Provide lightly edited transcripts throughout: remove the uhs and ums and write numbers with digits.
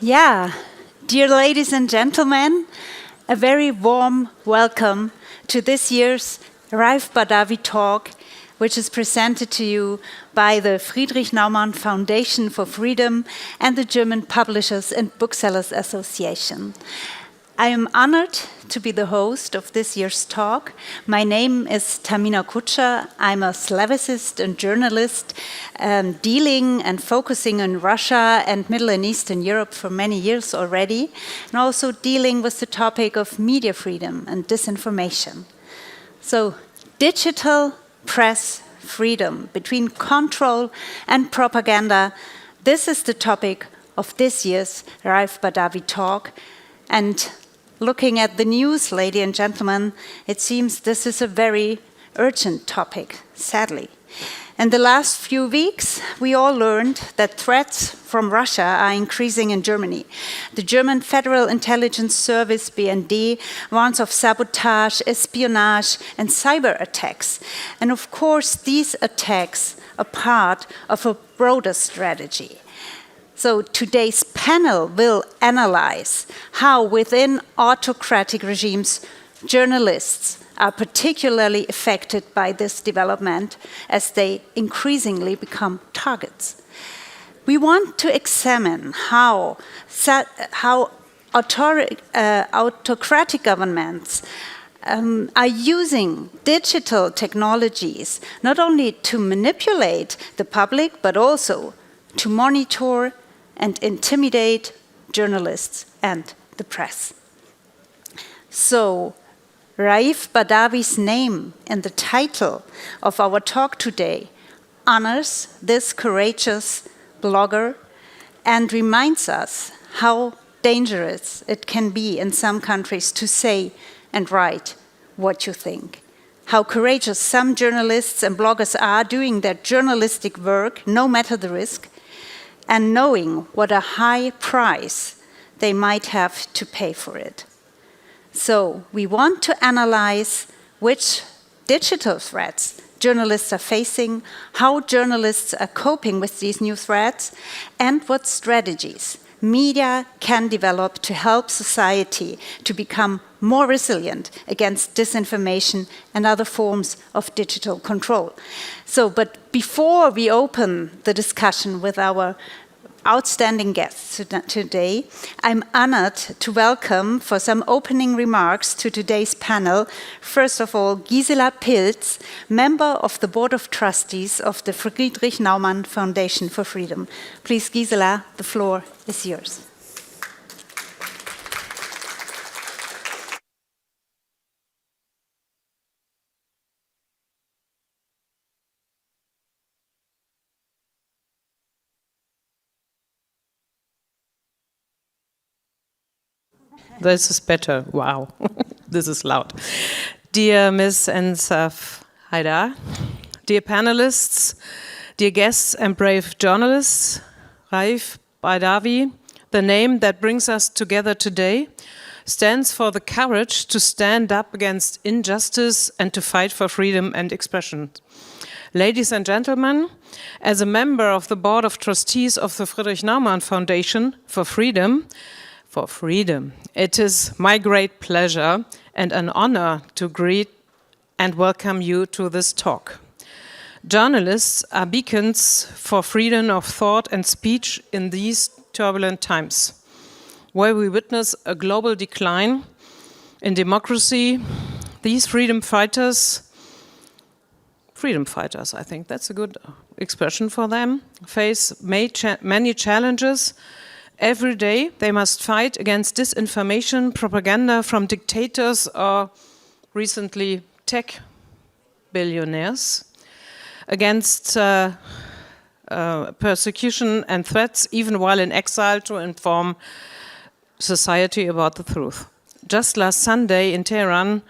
Yeah, dear ladies and gentlemen, a very warm welcome to this year's Raif Badawi talk, which is presented to you by the Friedrich-Naumann-Foundation for Freedom and the German Publishers and Booksellers Association. I am honored to be the host of this year's talk. My name is Tamina Kutscher. I'm a Slavicist and journalist dealing and focusing on Russia and Middle and Eastern Europe for many years already, and also dealing with the topic of media freedom and disinformation. So, digital press freedom between control and propaganda, this is the topic of this year's Raif Badawi talk. And looking at the news, ladies and gentlemen, it seems this is a very urgent topic, sadly. In the last few weeks, we all learned that threats from Russia are increasing in Germany. The German Federal Intelligence Service, BND, warns of sabotage, espionage, and cyber attacks. And of course, these attacks are part of a broader strategy. So today's panel will analyze how within autocratic regimes, journalists are particularly affected by this development as they increasingly become targets. We want to examine how autocratic governments are using digital technologies not only to manipulate the public, but also to monitor and intimidate journalists and the press. So, Raif Badawi's name in the title of our talk today honors this courageous blogger and reminds us how dangerous it can be in some countries to say and write what you think. How courageous some journalists and bloggers are doing their journalistic work, no matter the risk, and knowing what a high price they might have to pay for it. So we want to analyze which digital threats journalists are facing, how journalists are coping with these new threats, and what strategies media can develop to help society to become more resilient against disinformation and other forms of digital control. So, but before we open the discussion with our outstanding guests today, I'm honored to welcome for some opening remarks to today's panel, first of all, Gisela Pilz, member of the Board of Trustees of the Friedrich-Naumann-Foundation for Freedom. Please, Gisela, the floor is yours. This is better. Wow, this is loud. Dear Ms. Ensaf Haidar, dear panelists, dear guests and brave journalists, Raif Badawi, the name that brings us together today, stands for the courage to stand up against injustice and to fight for freedom and expression. Ladies and gentlemen, as a member of the Board of Trustees of the Friedrich-Naumann Foundation for Freedom, it is my great pleasure and an honor to greet and welcome you to this talk. Journalists are beacons for freedom of thought and speech in these turbulent times, where we witness a global decline in democracy. These freedom fighters, I think that's a good expression for them, face many challenges. Every day they must fight against disinformation, propaganda from dictators or recently tech billionaires, against persecution and threats, even while in exile, to inform society about the truth. Just last Sunday in Tehran,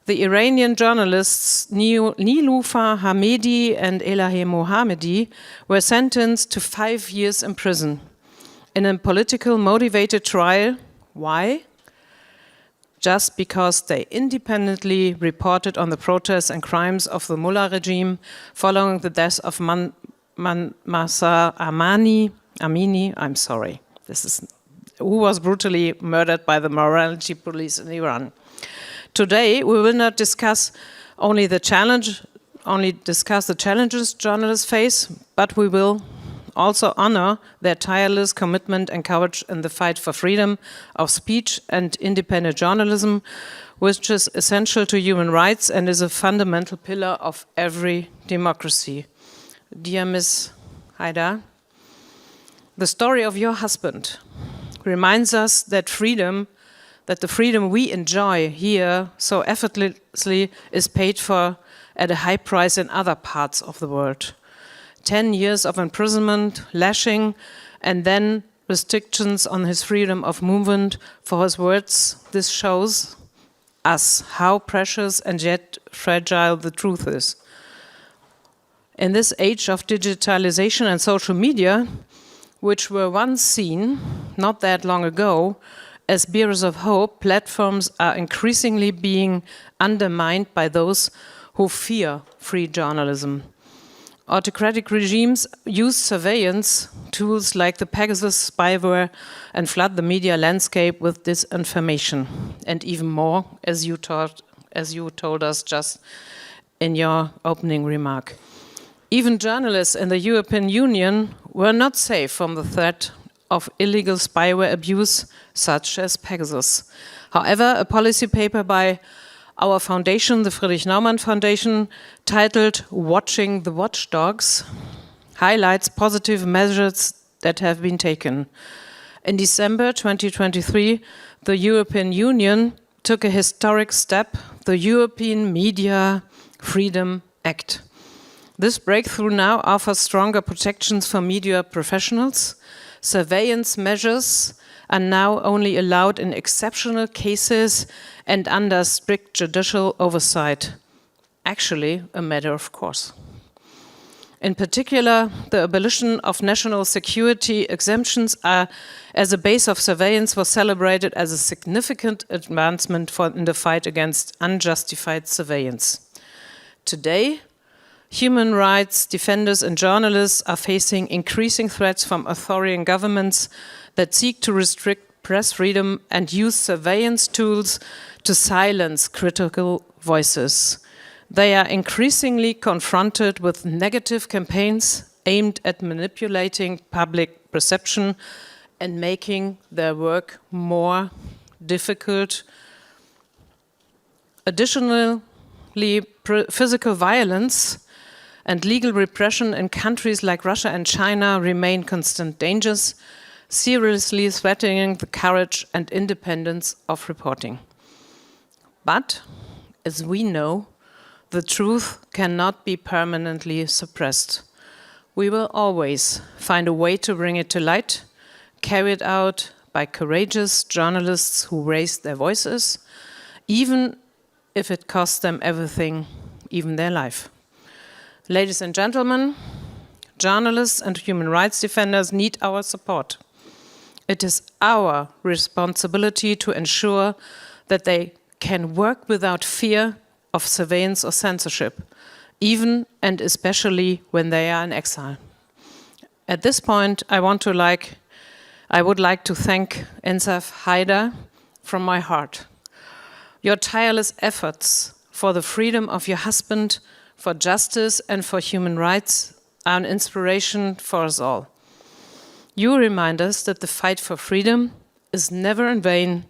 the Iranian journalists Niloufar Hamedi and Elahe Mohammadi were sentenced to 5 years in prison in a political motivated trial. Why? Just because they independently reported on the protests and crimes of the Mullah regime following the death of Mahsa Amini. I'm sorry, this is who was brutally murdered by the morality police in Iran. Today, we will not discuss only the challenges journalists face, but we will also honor their tireless commitment and courage in the fight for freedom of speech and independent journalism, which is essential to human rights and is a fundamental pillar of every democracy. Dear Ms. Haidar, the story of your husband reminds us that the freedom we enjoy here so effortlessly is paid for at a high price in other parts of the world. 10 years of imprisonment, lashing, and then restrictions on his freedom of movement for his words. This shows us how precious and yet fragile the truth is. In this age of digitalization and social media, which were once seen, not that long ago, as bearers of hope, platforms are increasingly being undermined by those who fear free journalism. Autocratic regimes use surveillance tools like the Pegasus spyware and flood the media landscape with disinformation, and even more, as you told us just in your opening remark. Even journalists in the European Union were not safe from the threat of illegal spyware abuse, such as Pegasus. However, a policy paper by our foundation, the Friedrich-Naumann-Stiftung, titled "Watching the Watchdogs," highlights positive measures that have been taken. In December 2023, the European Union took a historic step, the European Media Freedom Act. This breakthrough now offers stronger protections for media professionals. Surveillance measures are now only allowed in exceptional cases and under strict judicial oversight. Actually, a matter of course. In particular, the abolition of national security exemptions as a base of surveillance was celebrated as a significant advancement in the fight against unjustified surveillance. Today, human rights defenders and journalists are facing increasing threats from authoritarian governments that seek to restrict press freedom and use surveillance tools to silence critical voices. They are increasingly confronted with negative campaigns aimed at manipulating public perception and making their work more difficult. Additionally, physical violence and legal repression in countries like Russia and China remain constant dangers, seriously threatening the courage and independence of reporting. But, as we know, the truth cannot be permanently suppressed. We will always find a way to bring it to light, carried out by courageous journalists who raise their voices, even if it costs them everything, even their life. Ladies and gentlemen, journalists and human rights defenders need our support. It is our responsibility to ensure that they can work without fear of surveillance or censorship, even and especially when they are in exile. At this point, I would like to thank Ensaf Haidar from my heart. Your tireless efforts for the freedom of your husband, for justice and for human rights are an inspiration for us all. You remind us that the fight for freedom is never in vain,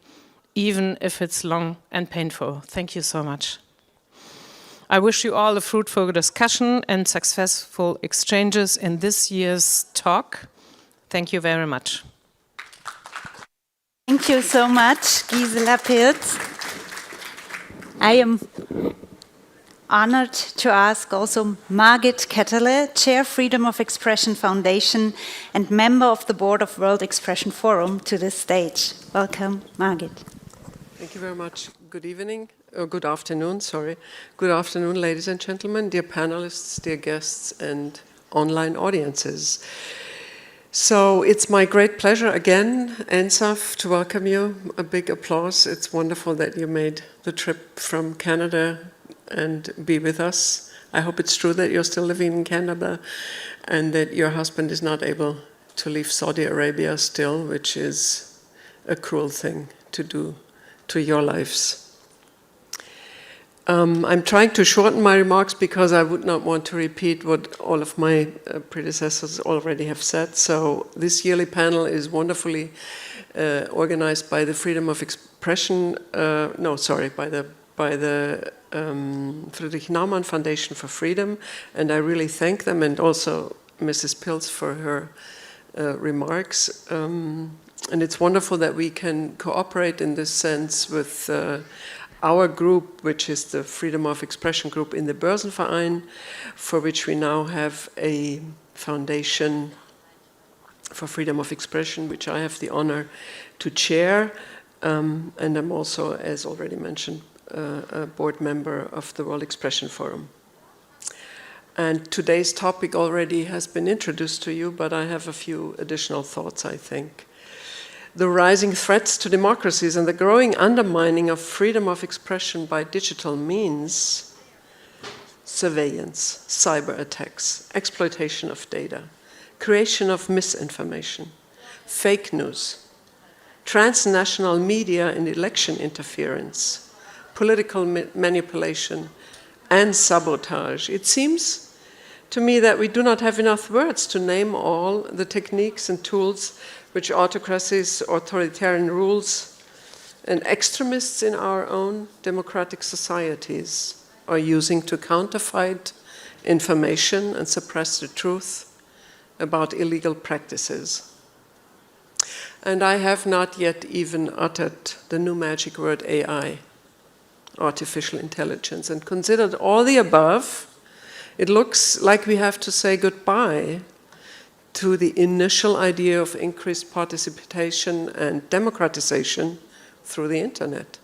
even if it's long and painful. Thank you so much. I wish you all a fruitful discussion and successful exchanges in this year's talk. Thank you very much. Thank you so much, Gisela Pilz. I am honored to ask also Margit Ketterle, Chair Freedom of Expression Foundation and member of the board of World Expression Forum, to this stage. Welcome, Margit. Thank you very much. Good evening, or good afternoon, sorry. Good afternoon, ladies and gentlemen, dear panelists, dear guests, and online audiences. So it's my great pleasure again, Ensaf, to welcome you. A big applause. It's wonderful that you made the trip from Canada and be with us. I hope it's true that you're still living in Canada and that your husband is not able to leave Saudi Arabia still, which is a cruel thing to do to your lives. I'm trying to shorten my remarks because I would not want to repeat what all of my predecessors already have said. So this yearly panel is wonderfully organized by the Freedom of Expression, by the Friedrich-Naumann Foundation for Freedom, and I really thank them, and also Mrs. Pilz for her remarks. And it's wonderful that we can cooperate in this sense with our group, which is the Freedom of Expression group in the Börsenverein, for which we now have a foundation for freedom of expression, which I have the honor to chair. And I'm also, as already mentioned, a board member of the World Expression Forum. And today's topic already has been introduced to you, but I have a few additional thoughts, I think. The rising threats to democracies and the growing undermining of freedom of expression by digital means, surveillance, cyber attacks, exploitation of data, creation of misinformation, fake news, transnational media and election interference, political manipulation, and sabotage. It seems to me that we do not have enough words to name all the techniques and tools which autocracies, authoritarian rules, and extremists in our own democratic societies are using to counterfeit information and suppress the truth about illegal practices. And I have not yet even uttered the new magic word AI, artificial intelligence. And considered all the above, it looks like we have to say goodbye to the initial idea of increased participation and democratization through the internet.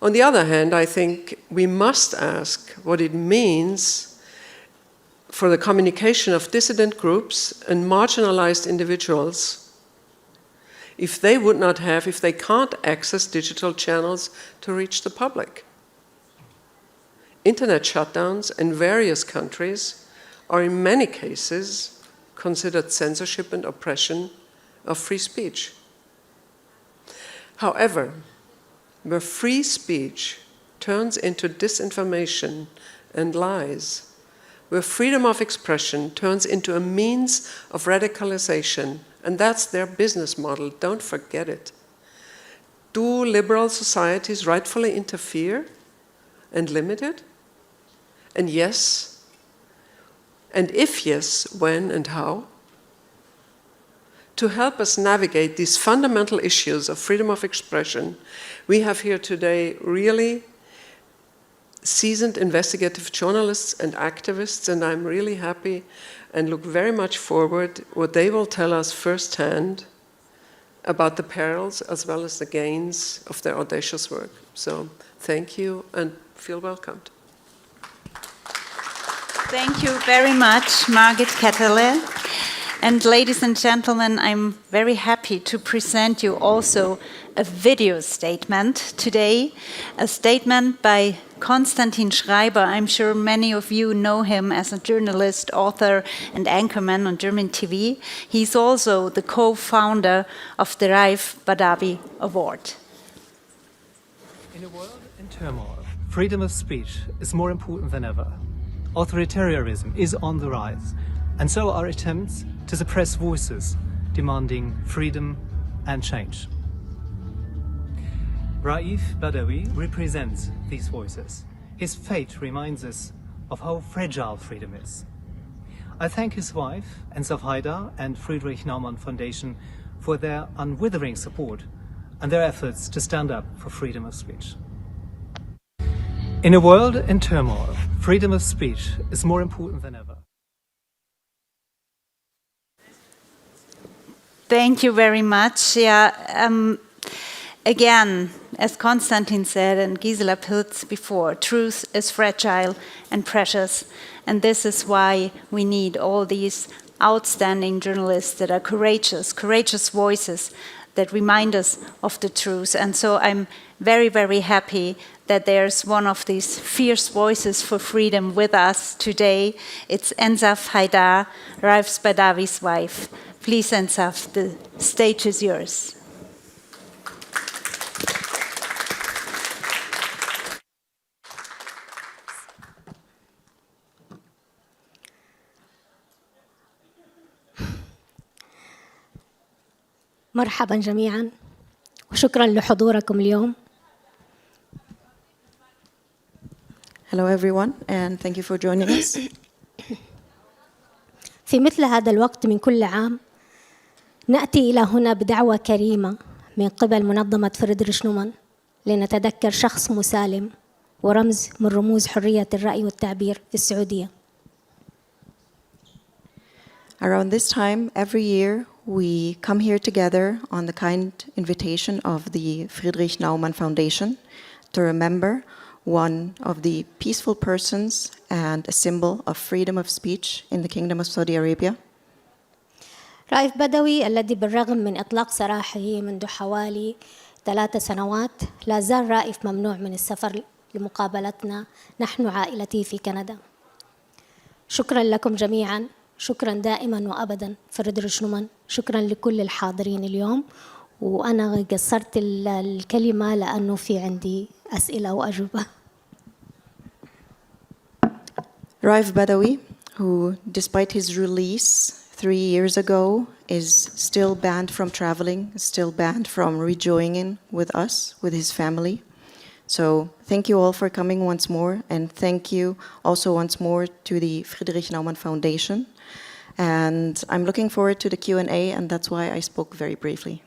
On the other hand, I think we must ask what it means for the communication of dissident groups and marginalized individuals if they can't access digital channels to reach the public. Internet shutdowns in various countries are in many cases considered censorship and oppression of free speech. However, where free speech turns into disinformation and lies, where freedom of expression turns into a means of radicalization, and that's their business model, don't forget it, do liberal societies rightfully interfere and limit it? And yes, and if yes, when and how? To help us navigate these fundamental issues of freedom of expression, we have here today really seasoned investigative journalists and activists, and I'm really happy and look very much forward what they will tell us firsthand about the perils as well as the gains of their audacious work. So thank you and feel welcomed. Thank you very much, Margit Ketterle. And ladies and gentlemen, I'm very happy to present you also a video statement today, a statement by Konstantin Schreiber. I'm sure many of you know him as a journalist, author, and anchorman on German TV. He's also the co-founder of the Raif Badawi Award. In a world in turmoil, freedom of speech is more important than ever. Authoritarianism is on the rise, and so are attempts to suppress voices demanding freedom and change. Raif Badawi represents these voices. His fate reminds us of how fragile freedom is. I thank his wife, Ensaf Haidar, and Friedrich-Naumann-Stiftung for their unwavering support and their efforts to stand up for freedom of speech. In a world in turmoil, freedom of speech is more important than ever. Thank you very much. Again, as Konstantin said and Gisela Pilz before, truth is fragile and precious, and this is why we need all these outstanding journalists that are courageous voices that remind us of the truth. And so I'm very, very happy that there's one of these fierce voices for freedom with us today. It's Ensaf Haidar, Raif Badawi's wife. Please, Ensaf, the stage is yours. مرحبا جميعا وشكرا لحضوركم اليوم. Hello everyone, and thank you for joining us. في مثل هذا الوقت من كل عام نأتي إلى هنا بدعوة كريمة من قبل منظمة فريدريش نومان لنتذكر شخص مسالم ورمز من رموز حرية الرأي والتعبير في السعودية. Around this time, every year, we come here together on the kind invitation of the Friedrich-Naumann Foundation to remember one of the peaceful persons and a symbol of freedom of speech in the Kingdom of Saudi Arabia. رايف بدوي الذي بالرغم من إطلاق سراحه منذ حوالي 3 سنوات لا زال رائف ممنوع من السفر لمقابلتنا نحن عائلتي في كندا. شكرا لكم جميعا، شكرا دائما وأبدا فريدريش نومان، شكرا لكل الحاضرين اليوم. وأنا قصرت الكلمة لأنه في عندي أسئلة وأجوبة. Raif Badawi, who despite his release 3 years ago is still banned from traveling, still banned from rejoining with us, with his family. So thank you all for coming once more, and thank you also once more to the Friedrich-Naumann Foundation. And I'm looking forward to the Q&A, and that's why I spoke very briefly.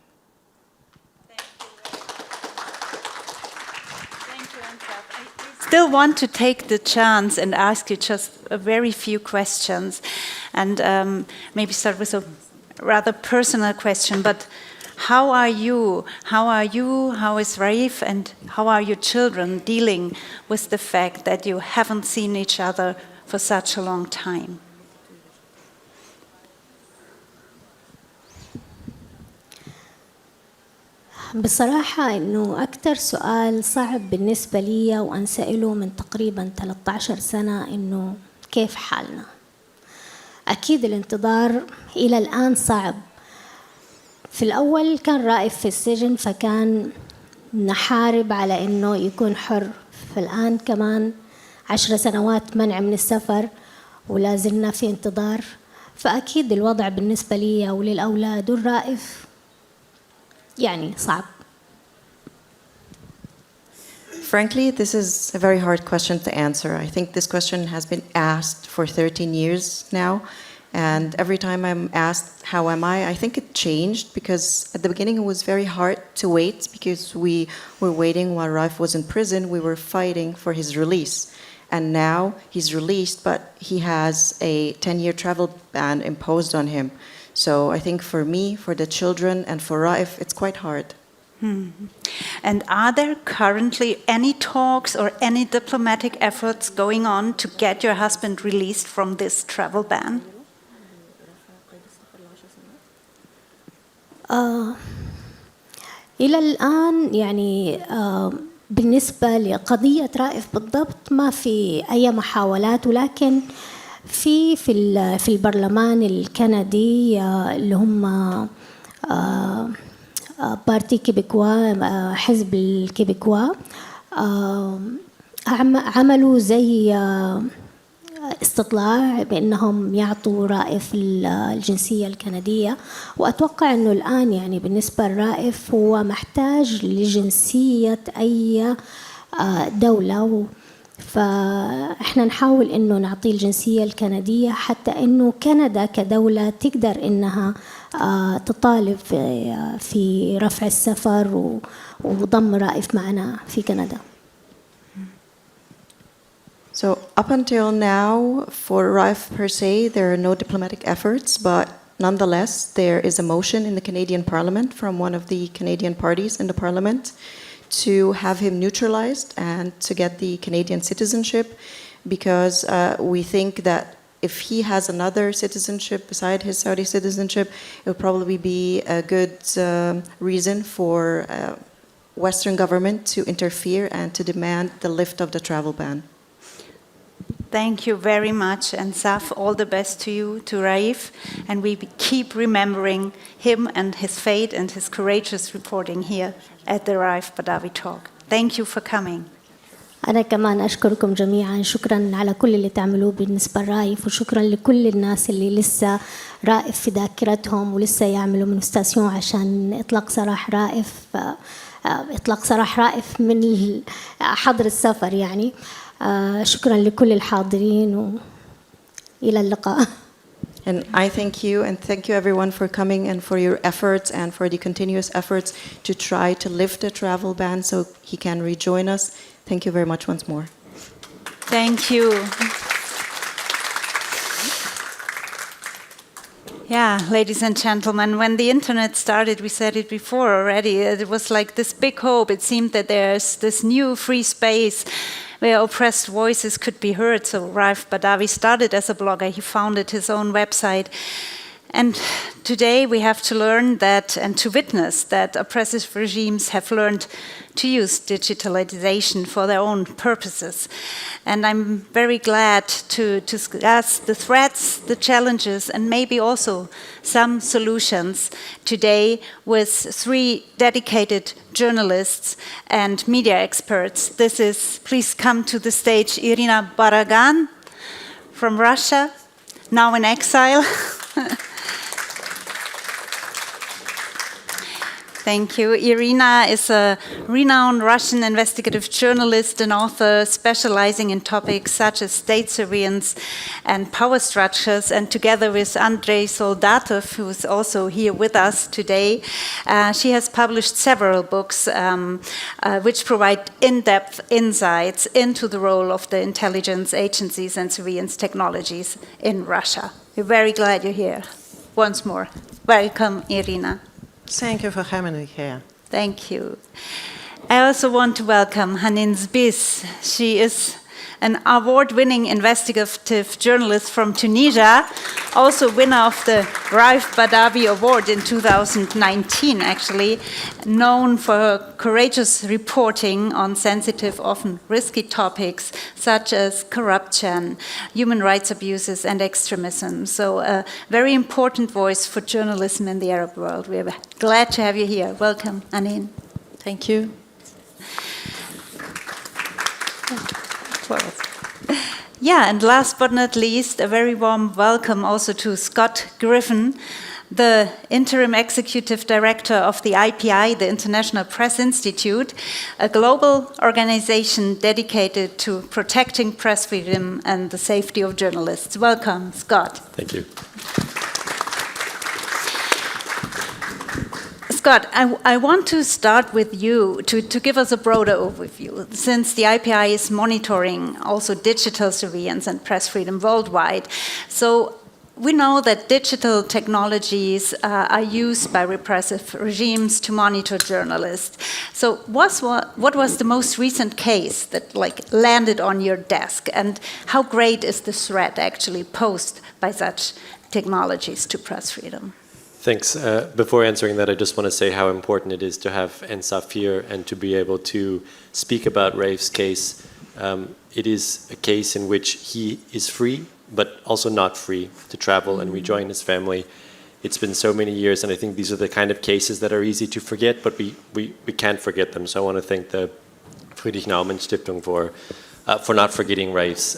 Still want to take the chance and ask you just a very few questions, and maybe start with a rather personal question. But how are you? How are you? How is Raif? And how are your children dealing with the fact that you haven't seen each other for such a long time? بصراحة إنه أكتر سؤال صعب بالنسبة لي وأنسأله من تقريبا 13 سنة إنه كيف حالنا؟ أكيد الانتظار إلى الآن صعب. في الأول كان رائف في السجن فكان نحارب على إنه يكون حر. فالآن كمان 10 سنوات منع من السفر ولا زلنا في انتظار. فأكيد الوضع بالنسبة لي وللأولاد والرائف يعني صعب. Frankly, this is a very hard question to answer. I think this question has been asked for 13 years now. And every time I'm asked, how am I think it changed, because at the beginning it was very hard to wait because we were waiting while Raif was in prison. We were fighting for his release. And now he's released, but he has a 10-year travel ban imposed on him. So I think for me, for the children, and for Raif, it's quite hard. And are there currently any talks or any diplomatic efforts going on to get your husband released from this travel ban? إلى الآن يعني بالنسبة لقضية رائف بالضبط ما في أي محاولات، ولكن في البرلمان الكندي اللي هم بارتي كيبيكوا، حزب الكيبيكوا، عملوا زي استطلاع بأنهم يعطوا رائف الجنسية الكندية. وأتوقع أنه الآن يعني بالنسبة لرائف هو محتاج لجنسية أي دولة، فإحنا نحاول إنه نعطيه الجنسية الكندية حتى إنه كندا كدولة تقدر إنها تطالب في رفع السفر وضم رائف معنا في كندا. So up until now, for Raif per se, there are no diplomatic efforts, but nonetheless, there is a motion in the Canadian Parliament from one of the Canadian parties in the Parliament to have him neutralized and to get the Canadian citizenship, because we think that if he has another citizenship beside his Saudi citizenship, it would probably be a good reason for Western government to interfere and to demand the lift of the travel ban. Thank you very much, Ensaf. All the best to you, to Raif, and we keep remembering him and his fate and his courageous reporting here at the Raif Badawi talk. Thank you for coming. أنا كمان أشكركم جميعا، شكرا على كل اللي تعملوه بالنسبة لرايف، وشكرا لكل الناس اللي لسه رائف في ذاكرتهم ولسه يعملوا مانيفستاسيون عشان إطلاق سراح رائف، إطلاق سراح رائف من حظر السفر يعني. شكرا لكل الحاضرين وإلى اللقاء. And I thank you, and thank you everyone for coming and for your efforts and for the continuous efforts to try to lift the travel ban so he can rejoin us. Thank you very much once more. Thank you. Yeah, ladies and gentlemen, when the internet started, we said it before already, it was like this big hope. It seemed that there's this new free space where oppressed voices could be heard. So Raif Badawi started as a blogger. He founded his own website. And today we have to learn that and to witness that oppressive regimes have learned to use digitalization for their own purposes. And I'm very glad to discuss the threats, the challenges, and maybe also some solutions today with three dedicated journalists and media experts. This is, please come to the stage, Irina Baragan from Russia, now in exile. Thank you. Irina is a renowned Russian investigative journalist and author specializing in topics such as state surveillance and power structures. And together with Andrei Soldatov, who is also here with us today, she has published several books which provide in-depth insights into the role of the intelligence agencies and surveillance technologies in Russia. We're very glad you're here once more. Welcome, Irina. Thank you for having me here. Thank you. I also want to welcome Hanin Zbiz. She is an award-winning investigative journalist from Tunisia, also winner of the Raif Badawi Award in 2019, actually, known for her courageous reporting on sensitive, often risky topics such as corruption, human rights abuses, and extremism. So a very important voice for journalism in the Arab world. We're glad to have you here. Welcome, Hanin. Thank you. Yeah, and last but not least, a very warm welcome also to Scott Griffin, the interim executive director of the IPI, the International Press Institute, a global organization dedicated to protecting press freedom and the safety of journalists. Welcome, Scott. Thank you. Scott, I want to start with you to give us a broader overview. Since the IPI is monitoring also digital surveillance and press freedom worldwide, so we know that digital technologies are used by repressive regimes to monitor journalists. So what was the most recent case that landed on your desk, and how great is the threat actually posed by such technologies to press freedom? Thanks. Before answering that, I just want to say how important it is to have Ensaf here and to be able to speak about Raif's case. It is a case in which he is free, but also not free to travel and rejoin his family. It's been so many years, and I think these are the kind of cases that are easy to forget, but we can't forget them. So I want to thank the Friedrich-Naumann-Stiftung for not forgetting Raif's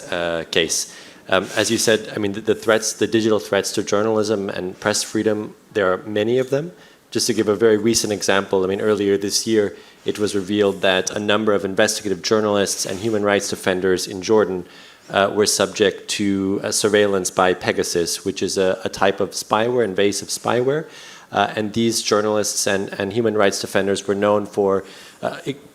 case. As you said, I mean, the threats, the digital threats to journalism and press freedom, there are many of them. Just to give a very recent example, I mean, earlier this year, it was revealed that a number of investigative journalists and human rights defenders in Jordan were subject to surveillance by Pegasus, which is a type of spyware, invasive spyware. And these journalists and human rights defenders were known for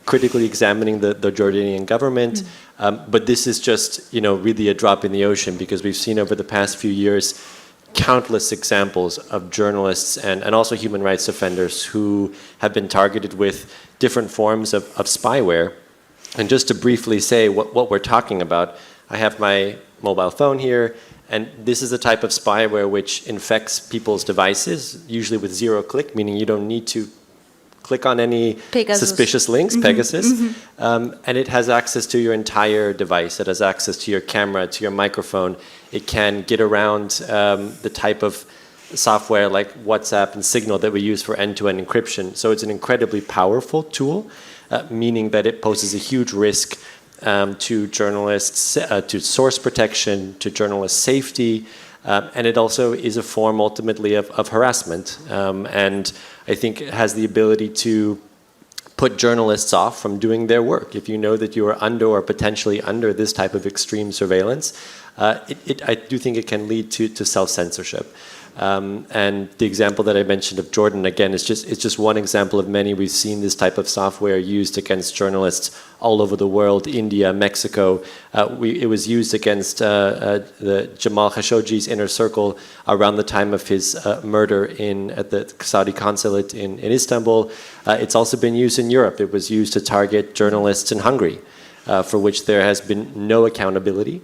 critically examining the Jordanian government. But this is just, really a drop in the ocean, because we've seen over the past few years countless examples of journalists and also human rights defenders who have been targeted with different forms of spyware. And just to briefly say what we're talking about, I have my mobile phone here, and this is a type of spyware which infects people's devices, usually with zero click, meaning you don't need to click on any suspicious links, Pegasus, and it has access to your entire device. It has access to your camera, to your microphone. It can get around the type of software like WhatsApp and Signal that we use for end-to-end encryption. So it's an incredibly powerful tool, meaning that it poses a huge risk to journalists, to source protection, to journalist safety, and it also is a form ultimately of harassment, and I think it has the ability to put journalists off from doing their work. If you know that you are under or potentially under this type of extreme surveillance, I do think it can lead to self-censorship. And the example that I mentioned of Jordan, again, it's just one example of many. We've seen this type of software used against journalists all over the world, India, Mexico. It was used against the Jamal Khashoggi's inner circle around the time of his murder at the Saudi consulate in Istanbul. It's also been used in Europe. It was used to target journalists in Hungary, for which there has been no accountability.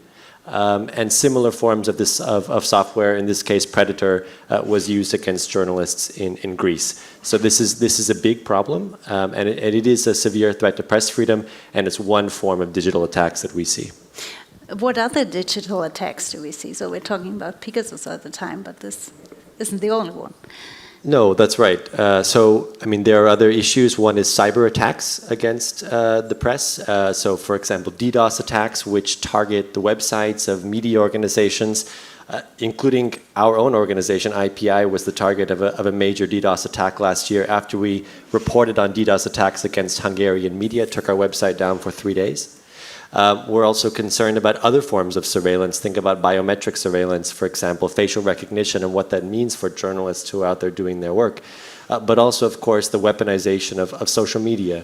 And similar forms of this of software, in this case Predator, was used against journalists in Greece. So this is a big problem, and it is a severe threat to press freedom, and it's one form of digital attacks that we see. What other digital attacks do we see? So we're talking about Pegasus all the time, but this isn't the only one. No, that's right. So, I mean, there are other issues. One is cyber attacks against the press. So, for example, DDoS attacks, which target the websites of media organizations, including our own organization. IPI was the target of a major DDoS attack last year after we reported on DDoS attacks against Hungarian media. It took our website down for 3 days. We're also concerned about other forms of surveillance. Think about biometric surveillance, for example, facial recognition and what that means for journalists who are out there doing their work. But also, of course, the weaponization of social media,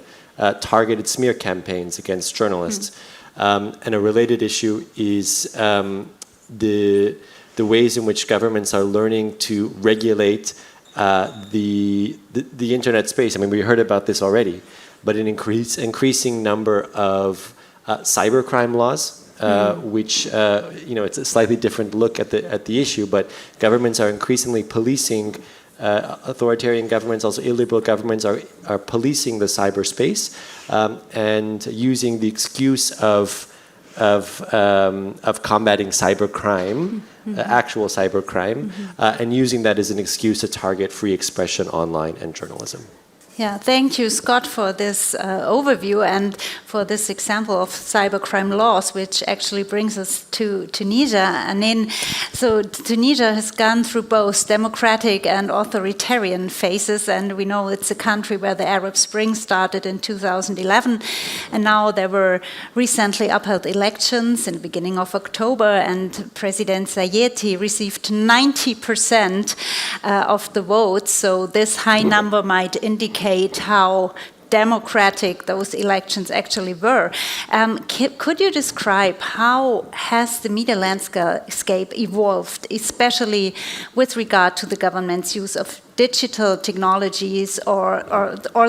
targeted smear campaigns against journalists. And a related issue is the ways in which governments are learning to regulate the internet space. I mean, we heard about this already, but an increasing number of cybercrime laws, which it's a slightly different look at the issue, but governments are increasingly policing. Authoritarian governments, also illiberal governments, are policing the cyberspace and using the excuse of combating cybercrime, actual cybercrime, and using that as an excuse to target free expression online and journalism. Yeah, thank you, Scott, for this overview and for this example of cybercrime laws, which actually brings us to Tunisia. And so Tunisia has gone through both democratic and authoritarian phases, and we know it's a country where the Arab Spring started in 2011, and now there were recently upheld elections in the beginning of October, and President Zayeti received 90% of the votes, so this high number might indicate how democratic those elections actually were. Could you describe how has the media landscape evolved, especially with regard to the government's use of digital technologies or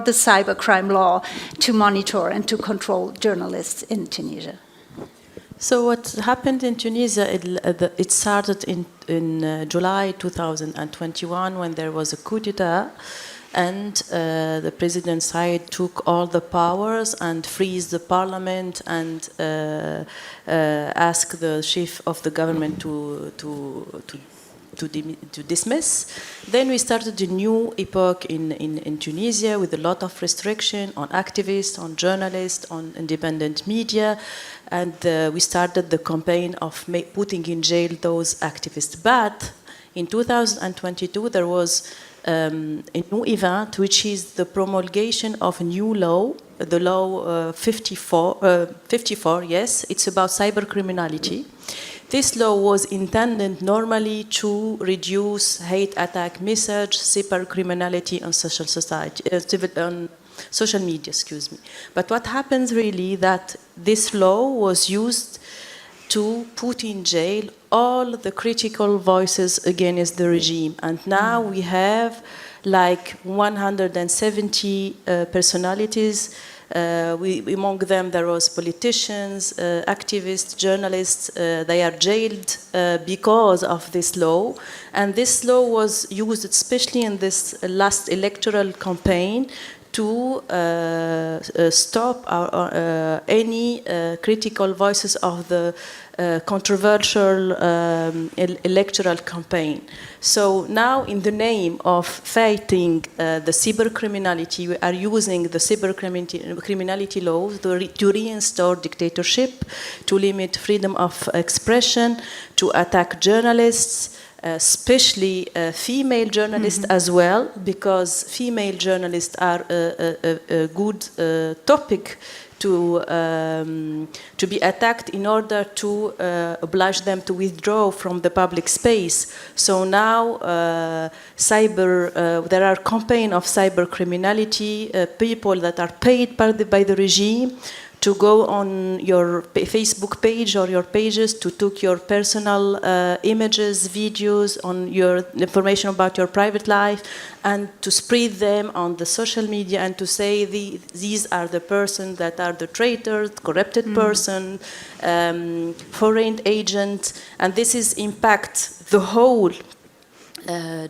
the cybercrime law to monitor and to control journalists in Tunisia? So what happened in Tunisia, it started in July 2021 when there was a coup d'etat. And the President Said took all the powers and freed the parliament and asked the chief of the government to dismiss. Then we started a new epoch in Tunisia with a lot of restriction on activists, on journalists, on independent media. And we started the campaign of putting in jail those activists. But in 2022, there was a new event, which is the promulgation of a new law, the law 54, yes, it's about cybercriminality. This law was intended normally to reduce hate attack message, cybercriminality on social media, excuse me. But what happens really that this law was used to put in jail all the critical voices against the regime. And now we have like 170 personalities. Among them there was politicians, activists, journalists. They are jailed because of this law. And this law was used especially in this last electoral campaign to stop any critical voices of the controversial electoral campaign. So now, in the name of fighting the cybercriminality, we are using the cybercriminality laws to reinstore dictatorship, to limit freedom of expression, to attack journalists, especially female journalists as well, because female journalists are a good topic to be attacked in order to oblige them to withdraw from the public space. So now there are campaigns of cyber criminality, people that are paid by the regime to go on your Facebook page or your pages to take your personal images, videos, on your information about your private life, and to spread them on the social media and to say these are the persons that are the traitors, corrupted person, foreign agent, and this is impact the whole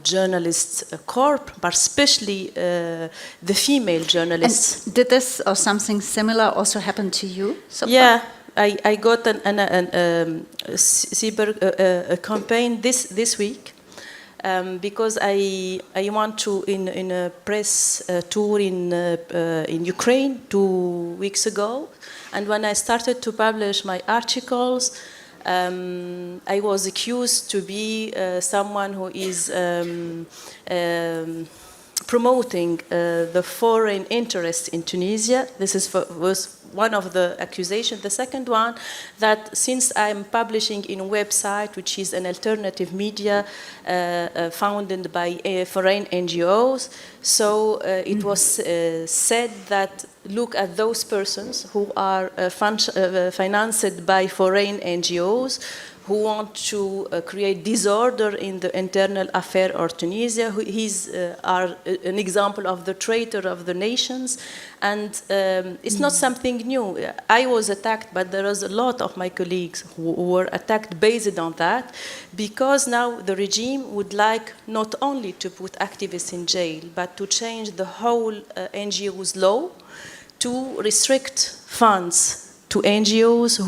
journalist corps, but especially the female journalists. And did this or something similar also happen to you? So yeah, I got a cyber campaign this week because I want to in a press tour in Ukraine 2 weeks ago, and when I started to publish my articles, I was accused to be someone who is promoting the foreign interests in Tunisia. This was one of the accusations. The second one, that since I'm publishing in a website which is an alternative media founded by foreign NGOs, so it was said that look at those persons who are financed by foreign NGOs who want to create disorder in the internal affair of Tunisia. Are an example of the traitor of the nations. And it's not something new. I was attacked, but there was a lot of my colleagues who were attacked based on that, because now the regime would like not only to put activists in jail, but to change the whole NGO's law to restrict funds to NGOs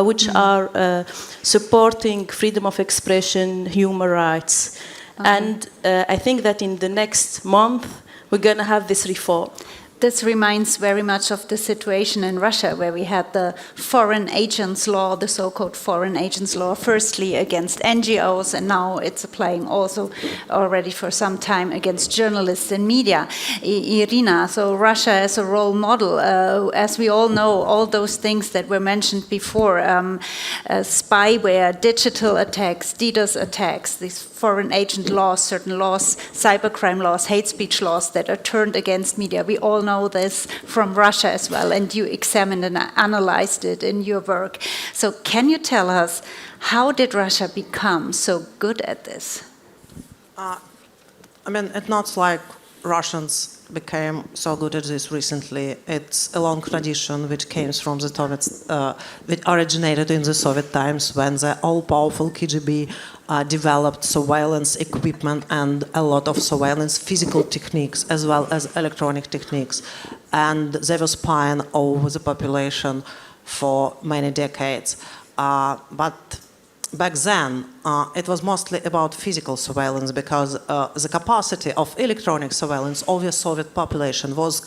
which are supporting freedom of expression, human rights. And I think that in the next month, we're going to have this reform. This reminds very much of the situation in Russia, where we had the foreign agents law, the so-called foreign agents law, firstly against NGOs, and now it's applying also already for some time against journalists and media. Irina, so Russia as a role model, as we all know, all those things that were mentioned before, spyware, digital attacks, DDoS attacks, these foreign agent laws, certain laws, cybercrime laws, hate speech laws that are turned against media. We all know this from Russia as well, and you examined and analyzed it in your work. So can you tell us, how did Russia become so good at this? I mean, it's not like Russians became so good at this recently. It's a long tradition which came from the Soviets, which originated in the Soviet times, when the all-powerful KGB developed surveillance equipment and a lot of surveillance physical techniques as well as electronic techniques. And they were spying over the population for many decades. But back then, it was mostly about physical surveillance, because the capacity of electronic surveillance of the Soviet population was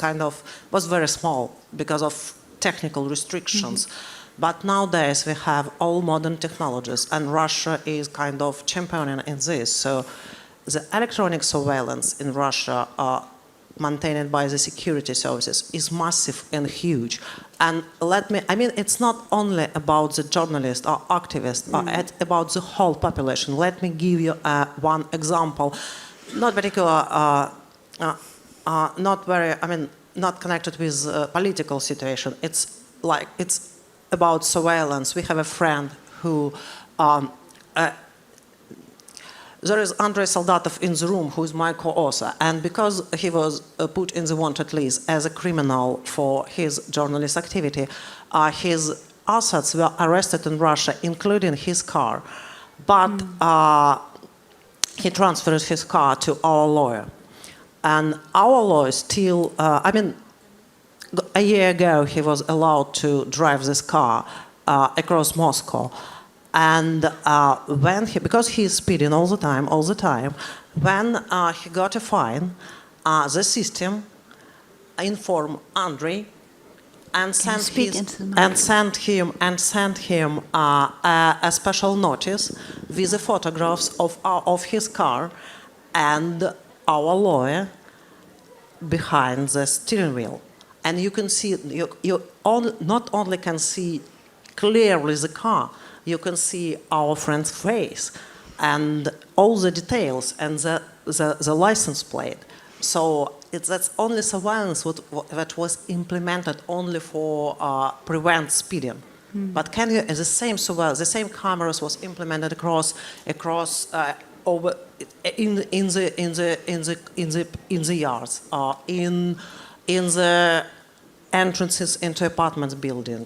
very small because of technical restrictions. But nowadays we have all modern technologies, and Russia is kind of championing in this. So the electronic surveillance in Russia, maintained by the security services, is massive and huge. And it's not only about the journalist or activist, it's about the whole population. Let me give you one example, not particular, not connected with political situation. It's about surveillance. We have a friend who, there is Andrei Soldatov in the room, who is my co-author, and because he was put in the wanted list as a criminal for his journalist activity, his assets were arrested in Russia, including his car. But he transferred his car to our lawyer. And our law is still, a year ago he was allowed to drive this car across Moscow. And because he's speeding all the time, when he got a fine, the system informed Andrei and sent him a special notice with the photographs of his car and our lawyer behind the steering wheel. And you can see, you not only can see clearly the car, you can see our friend's face and all the details and the license plate. So that's only surveillance that was implemented only for prevent speeding. But can you, the same surveillance, the same cameras was implemented across over in the yards, in the entrances into apartment building,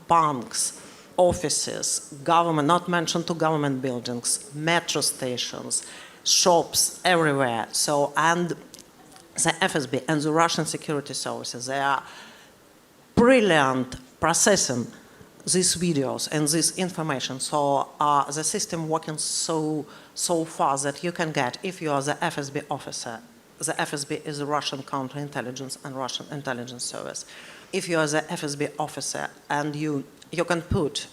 banks, offices, government, not mentioned to government buildings, metro stations, shops everywhere. So, and the FSB and the Russian security services, they are brilliant processing these videos and this information. So the system working so fast that you can get, if you are the FSB officer, the FSB is the Russian counterintelligence and Russian intelligence service. If you are the FSB officer and you can put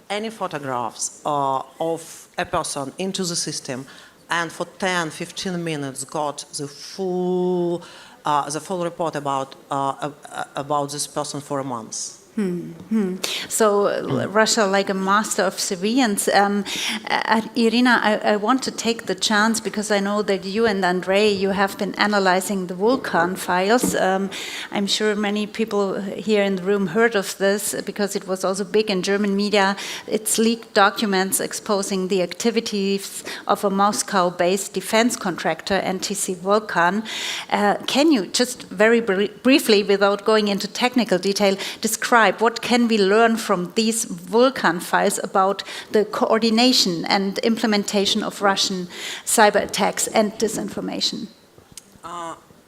any photographs of a person into the system, and for 10, 15 minutes got the full report about this person for a month. So Russia, like a master of surveillance. Irina, I want to take the chance because I know that you and Andrei, you have been analyzing the Vulkan files. I'm sure many people here in the room heard of this because it was also big in German media. It's leaked documents exposing the activities of a Moscow-based defense contractor, NTC Vulkan. Can you just very briefly, without going into technical detail, describe what can we learn from these Vulkan files about the coordination and implementation of Russian cyber attacks and disinformation?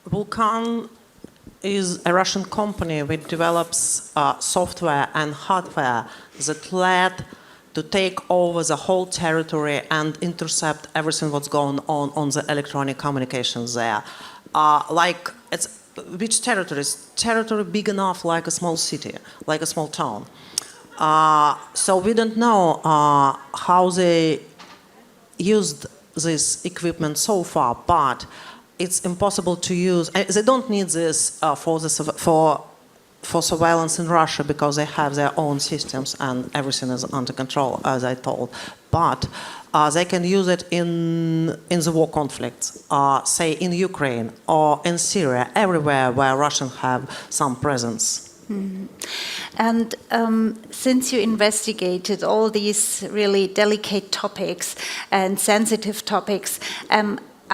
Vulkan is a Russian company which develops software and hardware that led to take over the whole territory and intercept everything what's going on the electronic communications there. Which territories? Territory big enough like a small city, like a small town. So we don't know how they used this equipment so far, but it's impossible to use. They don't need this for surveillance in Russia because they have their own systems and everything is under control, as I told. But they can use it in the war conflicts, say in Ukraine or in Syria, everywhere where Russians have some presence. And since you investigated all these really delicate topics and sensitive topics,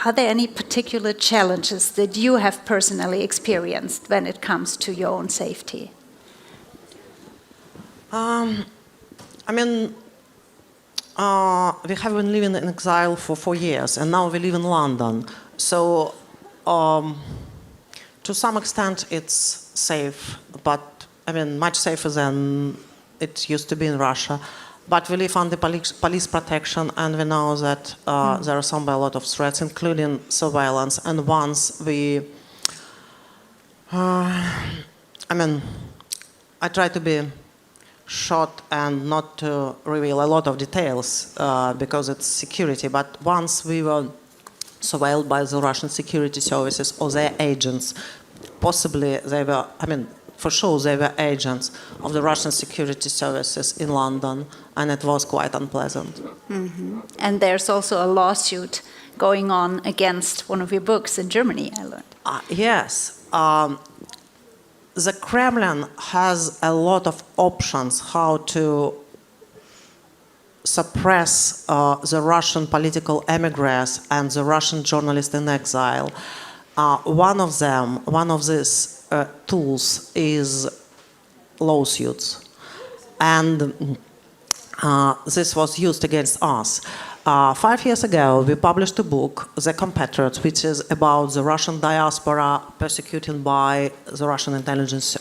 are there any particular challenges that you have personally experienced when it comes to your own safety? We have been living in exile for 4 years, and now we live in London. So, to some extent, it's safe, but much safer than it used to be in Russia. But we live under police protection, and we know that there are a lot of threats, including surveillance. And once we, I try to be short and not to reveal a lot of details because it's security. But once we were surveilled by the Russian security services or their agents, possibly they were, for sure they were agents of the Russian security services in London, and it was quite unpleasant. And there's also a lawsuit going on against one of your books in Germany, I learned. Yes. The Kremlin has a lot of options how to suppress the Russian political emigres and the Russian journalists in exile. One of these tools is lawsuits. And this was used against us. 5 years ago, we published a book, The Compatriots, which is about the Russian diaspora persecuted by the Russian intelligence,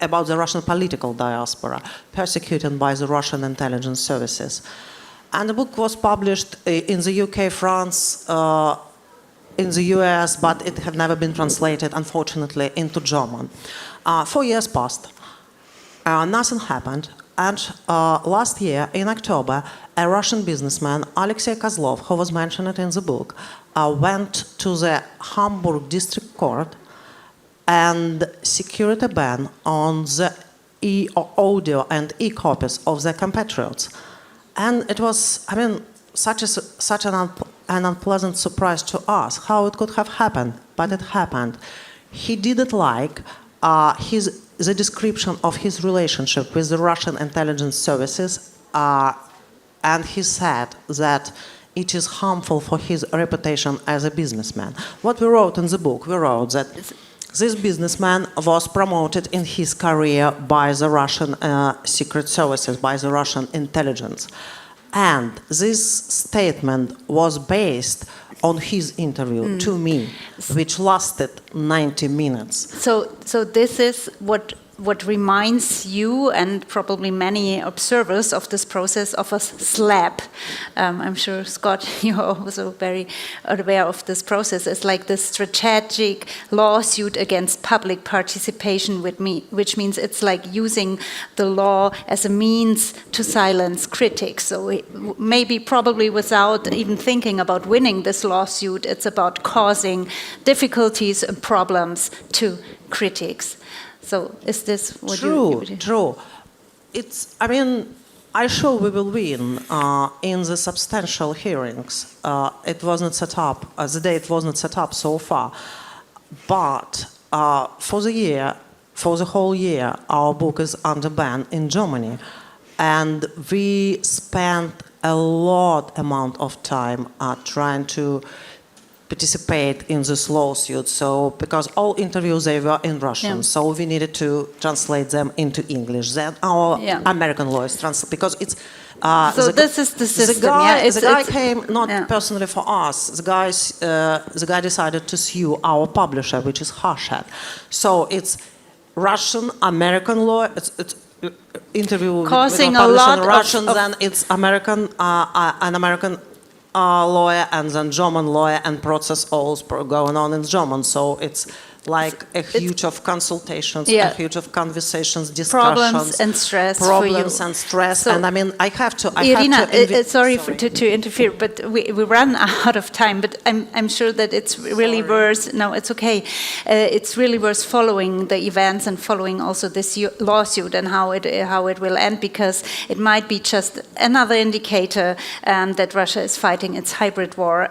about the Russian political diaspora persecuted by the Russian intelligence services. And the book was published in the UK, France, in the US, but it had never been translated, unfortunately, into German. 4 years passed. Nothing happened. And last year, in October, a Russian businessman, Alexei Kozlov, who was mentioned in the book, went to the Hamburg District Court and secured a ban on the audio and e-copies of The Compatriots. And it was, I mean, such an unpleasant surprise to us how it could have happened, but it happened. He didn't like the description of his relationship with the Russian intelligence services, and he said that it is harmful for his reputation as a businessman. What we wrote in the book, we wrote that this businessman was promoted in his career by the Russian secret services, by the Russian intelligence. And this statement was based on his interview to me, which lasted 90 minutes. So this is what reminds you and probably many observers of this process of a slap. I'm sure, Scott, you're also very aware of this process. It's like this strategic lawsuit against public participation, which means it's like using the law as a means to silence critics. So maybe probably without even thinking about winning this lawsuit, it's about causing difficulties and problems to critics. So is this what you... True. It's, I mean, I'm sure we will win in the substantial hearings. It wasn't set up, the date wasn't set up so far. But for the whole year, our book is under ban in Germany. And we spent a amount of time trying to participate in this lawsuit. So, because all interviews, they were in Russian, so we needed to translate them into English. Then our American lawyers translate, because it's... so this is the system, the guy came not personally for us. The guy decided to sue our publisher, which is Freiheit. So it's Russian, American law, it's interview causing with a lot Russian, of then it's American, an American lawyer and then German lawyer, and process all going on in German. So it's like a huge of consultations, a huge of conversations, discussions, problems and stress problems for you. and stress. So, and I mean, I have to. Irina, sorry to interfere, but we run out of time. But I'm sure that it's really worth. No, it's okay. It's really worth following the events and following also this lawsuit and how it will end, because it might be just another indicator that Russia is fighting its hybrid war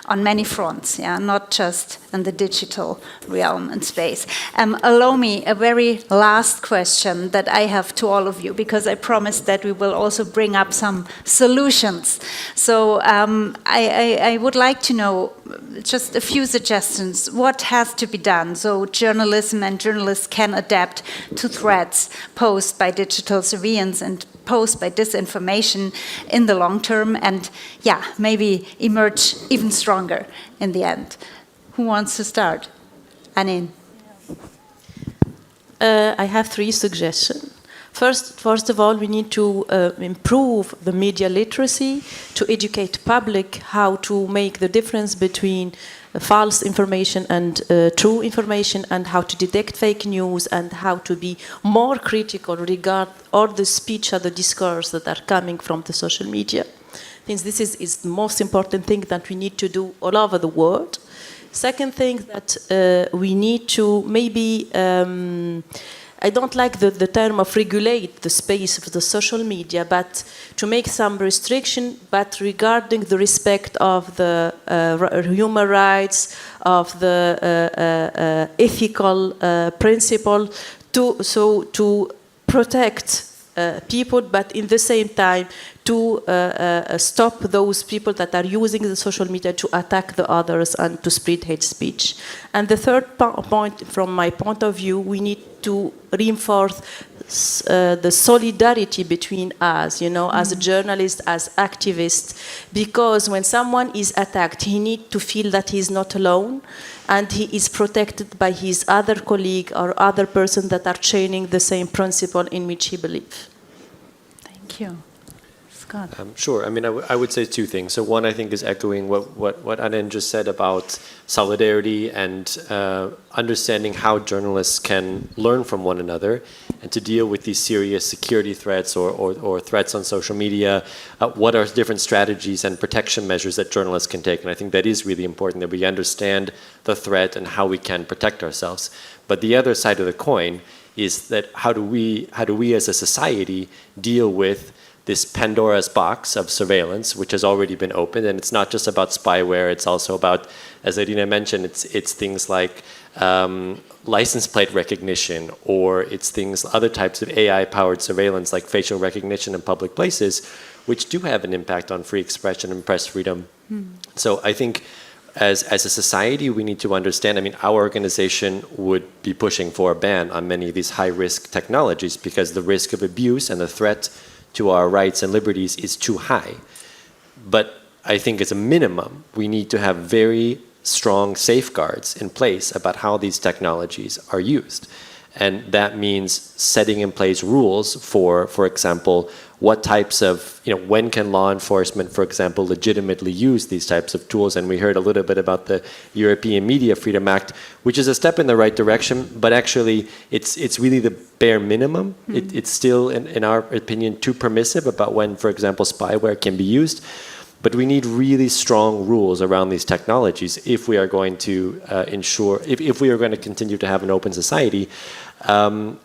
on many fronts. Yeah, not just in the digital realm and space. Allow me a very last question that I have to all of you, because I promised that we will also bring up some solutions. So I would like to know just a few suggestions. What has to be done so journalism and journalists can adapt to threats posed by digital surveillance and posed by disinformation in the long term, and maybe emerge even stronger in the end? Who wants to start? Anin. I have 3 suggestions. First of all, we need to improve the media literacy, to educate public how to make the difference between false information and true information, and how to detect fake news, and how to be more critical regard all the speech or the discourse that are coming from the social media. I think this is the most important thing that we need to do all over the world. Second thing that we need to maybe, I don't like the term of regulate the space of the social media, but to make some restriction, but regarding the respect of the human rights, of the ethical principle, to protect people, but in the same time to stop those people that are using the social media to attack the others and to spread hate speech. And the third point, from my point of view, we need to reinforce the solidarity between us, you know, as a journalist, as activist, because when someone is attacked, he needs to feel that he's not alone and he is protected by his other colleague or other person that are chaining the same principle in which he believes. Thank you. Scott. Sure. I mean, I would say two things. So one, I think, is echoing what Anen just said about solidarity and understanding how journalists can learn from one another and to deal with these serious security threats or threats on social media. What are different strategies and protection measures that journalists can take? And I think that is really important, that we understand the threat and how we can protect ourselves. But the other side of the coin is that how do we as a society deal with this Pandora's box of surveillance, which has already been opened, and it's not just about spyware, it's also about, as Irina mentioned, it's things like license plate recognition, or it's other types of AI-powered surveillance like facial recognition in public places, which do have an impact on free expression and press freedom. So I think as a society, we need to understand, I mean, our organization would be pushing for a ban on many of these high-risk technologies because the risk of abuse and the threat to our rights and liberties is too high. But I think as a minimum, we need to have very strong safeguards in place about how these technologies are used. And that means setting in place rules for example, what types of, when can law enforcement, for example, legitimately use these types of tools? And we heard a little bit about the European Media Freedom Act, which is a step in the right direction, but actually it's really the bare minimum. It's still, in our opinion, too permissive about when, for example, spyware can be used. But we need really strong rules around these technologies if we are going to ensure, if we are going to continue to have an open society. So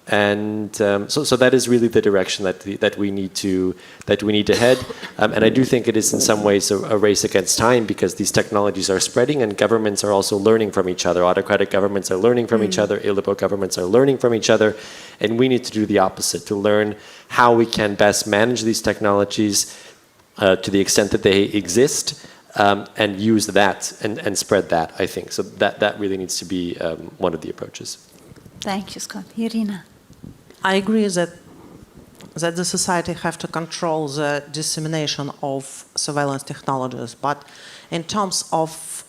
that is really the direction that we need to head. And I do think it is in some ways a race against time because these technologies are spreading and governments are also learning from each other. Autocratic governments are learning from each other. Illiberal governments are learning from each other. And we need to do the opposite, to learn how we can best manage these technologies to the extent that they exist, and use that and spread that, I think. So that really needs to be one of the approaches. Thank you, Scott. Irina. I agree that the society have to control the dissemination of surveillance technologies, but in terms of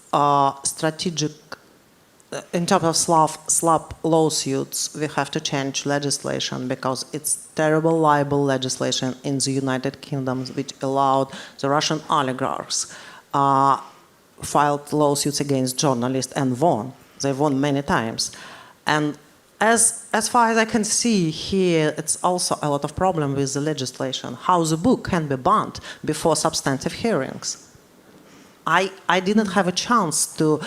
slap lawsuits, we have to change legislation because it's terrible libel legislation in the United Kingdom which allowed the Russian oligarchs filed lawsuits against journalists and won. They won many times. And as far as I can see here, it's also a lot of problem with the legislation, how the book can be banned before substantive hearings. I didn't have a chance to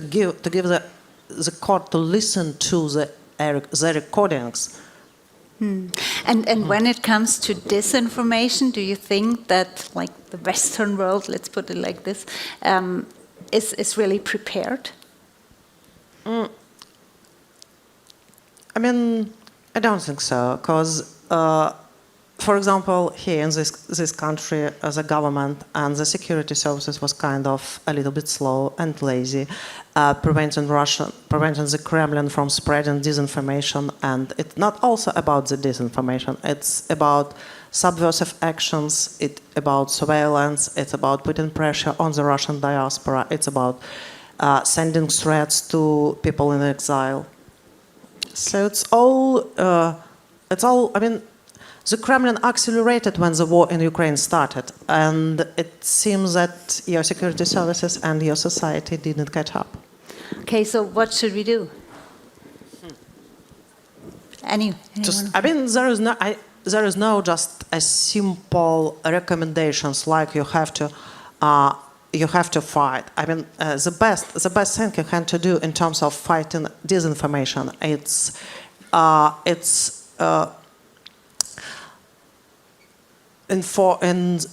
give the court to listen to the recordings. And when it comes to disinformation, do you think that, like, the Western world, let's put it like this, is really prepared? I mean, I don't think so, because, for example, here in this country, the government and the security services was kind of a little bit slow and lazy, preventing the Kremlin from spreading disinformation. And it's not also about the disinformation, it's about subversive actions, it's about surveillance, it's about putting pressure on the Russian diaspora, it's about sending threats to people in exile. So it's all, I mean, the Kremlin accelerated when the war in Ukraine started, and it seems that your security services and your society didn't catch up. Okay, so what should we do? I mean, there is no just a simple recommendations like you have to fight. I mean, the best thing you can to do in terms of fighting disinformation, it's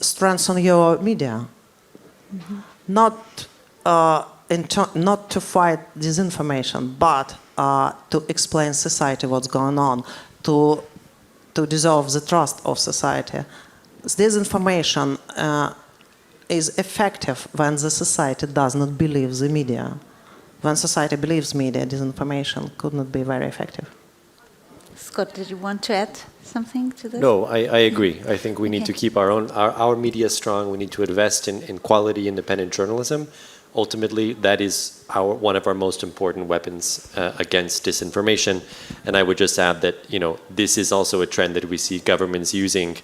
strengthen your media, not to fight disinformation, but to explain society what's going on, to dissolve the trust of society. Disinformation is effective when the society does not believe the media. When society believes media, disinformation could not be very effective. Scott, did you want to add something to this? No, I agree. I think we need to keep our media strong. We need to invest in quality, independent journalism. Ultimately, that is one of our most important weapons against disinformation. And I would just add that, this is also a trend that we see governments using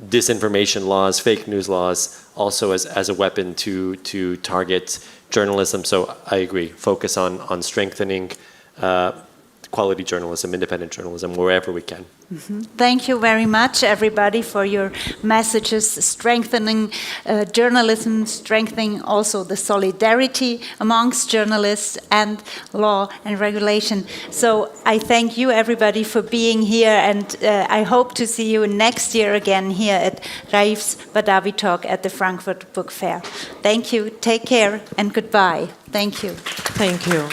disinformation laws, fake news laws, also as a weapon to target journalism. So I agree. Focus on strengthening quality journalism, independent journalism, wherever we can. Thank you very much, everybody, for your messages, strengthening journalism, strengthening also the solidarity amongst journalists and law and regulation. So I thank you, everybody, for being here, and I hope to see you next year again here at Raif's Badawi Talk at the Frankfurt Book Fair. Thank you, take care, and goodbye. Thank you. Thank you.